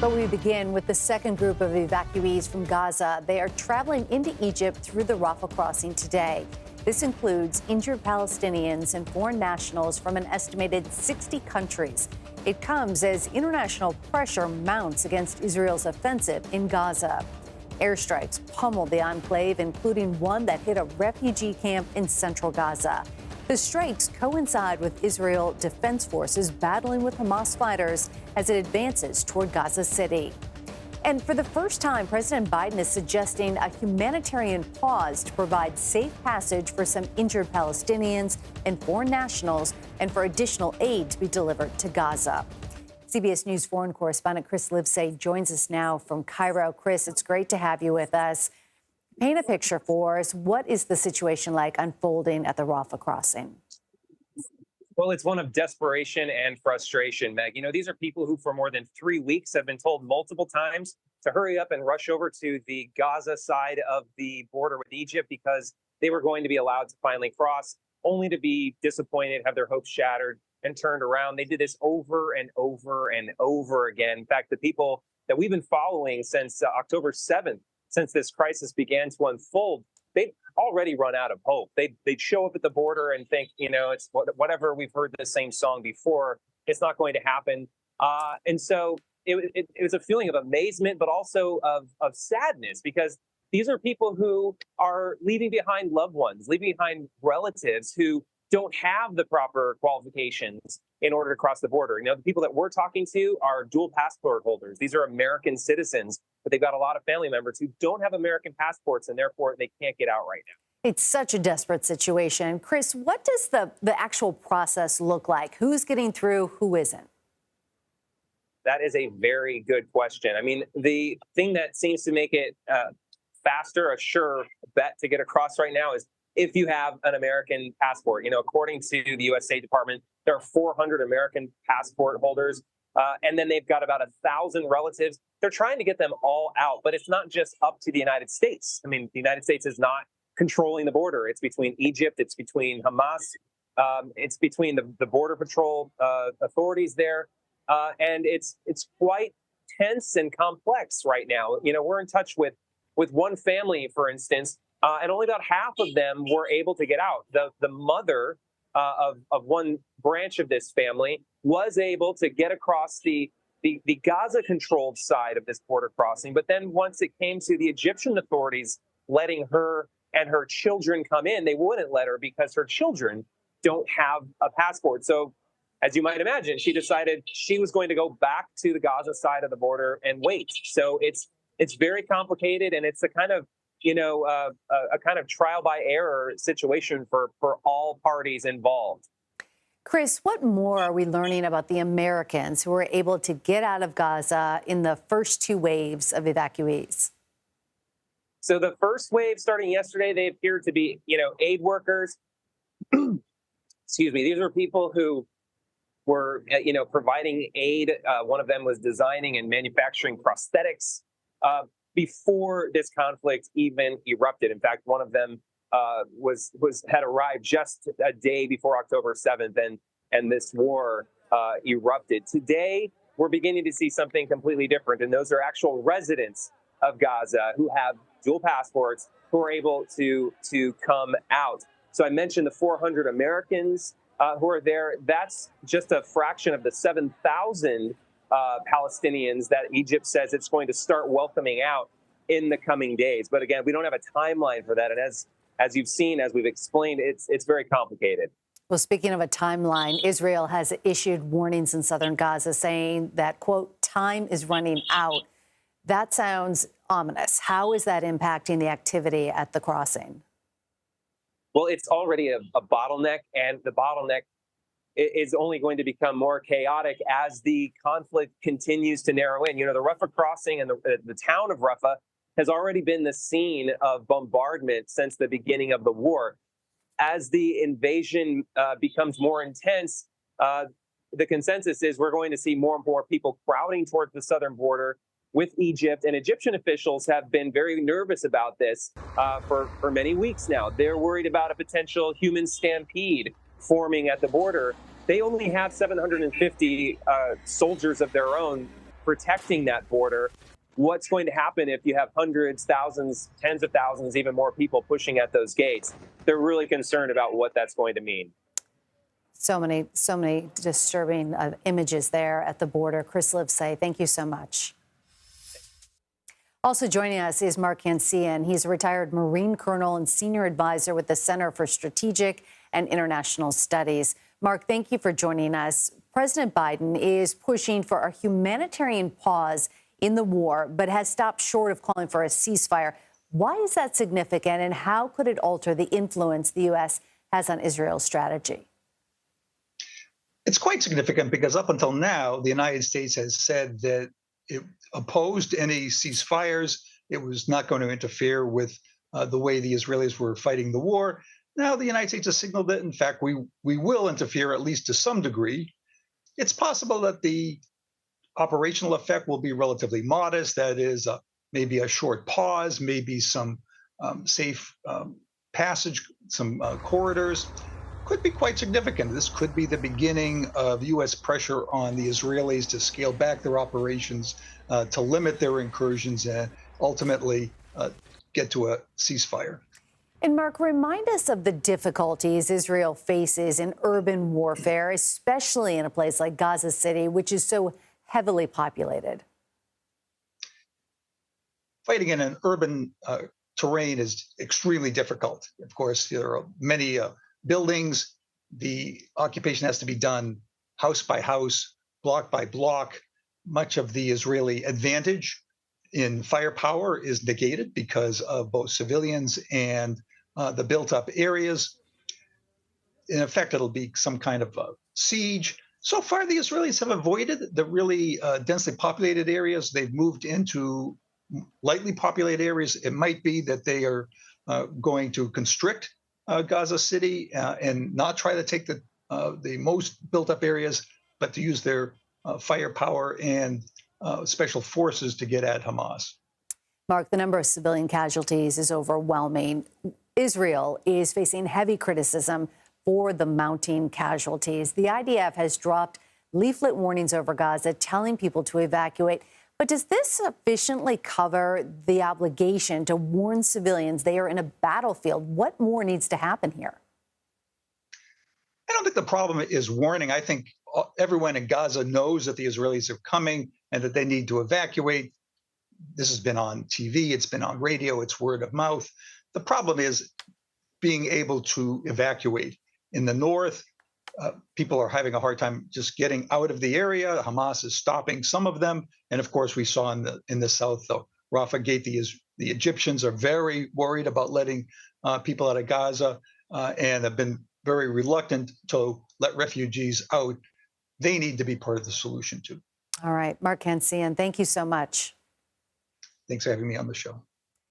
But we begin with the second group of evacuees from Gaza. They are traveling into Egypt through the Rafah crossing today. This includes injured Palestinians and foreign nationals from an estimated 60 countries. It comes as international pressure mounts against Israel's offensive in Gaza. Airstrikes pummeled the enclave, including one that hit a refugee camp in central Gaza. The strikes coincide with Israel Defense Forces battling with Hamas fighters as it advances toward Gaza City. And for the first time, President Biden is suggesting a humanitarian pause to provide safe passage for some injured Palestinians and foreign nationals and for additional aid to be delivered to Gaza. CBS News foreign correspondent Chris Livesay joins us now from Cairo. Chris, it's great to have you with us. Paint a picture for us. What is the situation like unfolding at the Rafah crossing? Well, it's one of desperation and frustration, Meg. You know, these are people who for more than 3 weeks have been told multiple times to hurry up and rush over to the Gaza side of the border with Egypt because they were going to be allowed to finally cross, only to be disappointed, have their hopes shattered, and turned around. They did this over and over and over again. In fact, the people that we've been following since October 7th, since this crisis began to unfold, they'd already run out of hope. They'd show up at the border and think, you know, it's whatever, we've heard the same song before. It's not going to happen. And so it was a feeling of amazement, but also of sadness, because these are people who are leaving behind loved ones, leaving behind relatives who don't have the proper qualifications in order to cross the border. You know, the people that we're talking to are dual passport holders. These are American citizens, but they've got a lot of family members who don't have American passports, and therefore they can't get out right now. It's such a desperate situation. Chris, what does the actual process look like? Who's getting through, who isn't? That is a very good question. I mean, the thing that seems to make it faster, a sure bet to get across right now is if you have an American passport. You know, according to the U.S. State Department, there are 400 American passport holders, and then they've got about 1,000 relatives. They're trying to get them all out, but it's not just up to the United States. I mean, the United States is not controlling the border. It's between Egypt, it's between Hamas, it's between the Border Patrol authorities there, and it's quite tense and complex right now. You know, we're in touch with one family, for instance, and only about half of them were able to get out. The mother of one branch of this family was able to get across the Gaza-controlled side of this border crossing. But then once it came to the Egyptian authorities letting her and her children come in, they wouldn't let her because her children don't have a passport. So as you might imagine, she decided she was going to go back to the Gaza side of the border and wait. So it's very complicated, and it's a kind of a kind of trial by error situation for all parties involved. Chris, what more are we learning about the Americans who were able to get out of Gaza in the first two waves of evacuees? So the first wave starting yesterday, they appeared to be, aid workers. Excuse me. These were people who were, providing aid. One of them was designing and manufacturing prosthetics before this conflict even erupted. In fact, one of them had arrived just a day before October 7th, and this war erupted. Today, we're beginning to see something completely different, and those are actual residents of Gaza who have dual passports who are able to come out. So I mentioned the 400 Americans who are there. That's just a fraction of the 7,000 Palestinians that Egypt says it's going to start welcoming out in the coming days. But again, we don't have a timeline for that. And as you've seen, as we've explained, it's very complicated. Well, speaking of a timeline, Israel has issued warnings in southern Gaza saying that, quote, time is running out. That sounds ominous. How is that impacting the activity at the crossing? Well, it's already a bottleneck, and the bottleneck is only going to become more chaotic as the conflict continues to narrow in. You know, the Rafah crossing and the town of Rafah has already been the scene of bombardment since the beginning of the war. As the invasion becomes more intense, the consensus is we're going to see more and more people crowding towards the southern border with Egypt. And Egyptian officials have been very nervous about this for many weeks now. They're worried about a potential human stampede forming at the border. They only have 750 soldiers of their own protecting that border. What's going to happen if you have hundreds, thousands, tens of thousands, even more people pushing at those gates? They're really concerned about what that's going to mean. So many disturbing images there at the border. Chris Livesay, thank you so much. Also joining us is Mark Cancian. He's a retired Marine colonel and senior advisor with the Center for Strategic and International Studies. Mark, thank you for joining us. President Biden is pushing for a humanitarian pause in the war, but has stopped short of calling for a ceasefire. Why is that significant, and how could it alter the influence the U.S. has on Israel's strategy? It's quite significant because up until now, the United States has said that it opposed any ceasefires. It was not going to interfere with the way the Israelis were fighting the war. Now the United States has signaled that, in fact, we will interfere, at least to some degree. It's possible that the operational effect will be relatively modest. That is, maybe a short pause, maybe some safe passage, some corridors. Could be quite significant. This could be the beginning of U.S. pressure on the Israelis to scale back their operations, to limit their incursions, and ultimately get to a ceasefire. And Mark, remind us of the difficulties Israel faces in urban warfare, especially in a place like Gaza City, which is so heavily populated. Fighting in an urban terrain is extremely difficult. Of course, there are many buildings. The occupation has to be done house by house, block by block. Much of the Israeli advantage in firepower is negated because of both civilians and the built-up areas. In effect, it'll be some kind of siege. So far, the Israelis have avoided the really densely populated areas. They've moved into lightly populated areas. It might be that they are going to constrict Gaza City and not try to take the most built-up areas, but to use their firepower and special forces to get at Hamas. Mark, the number of civilian casualties is overwhelming. Israel is facing heavy criticism for the mounting casualties. The IDF has dropped leaflet warnings over Gaza, telling people to evacuate. But does this sufficiently cover the obligation to warn civilians they are in a battlefield? What more needs to happen here? I don't think the problem is warning. I think everyone in Gaza knows that the Israelis are coming and that they need to evacuate. This has been on TV, it's been on radio, it's word of mouth. The problem is being able to evacuate. In the north, people are having a hard time just getting out of the area. Hamas is stopping some of them. And of course, we saw in the south, the Rafah gate, the Egyptians are very worried about letting people out of Gaza and have been very reluctant to let refugees out. They need to be part of the solution, too. All right. Mark Cancian, thank you so much. Thanks for having me on the show.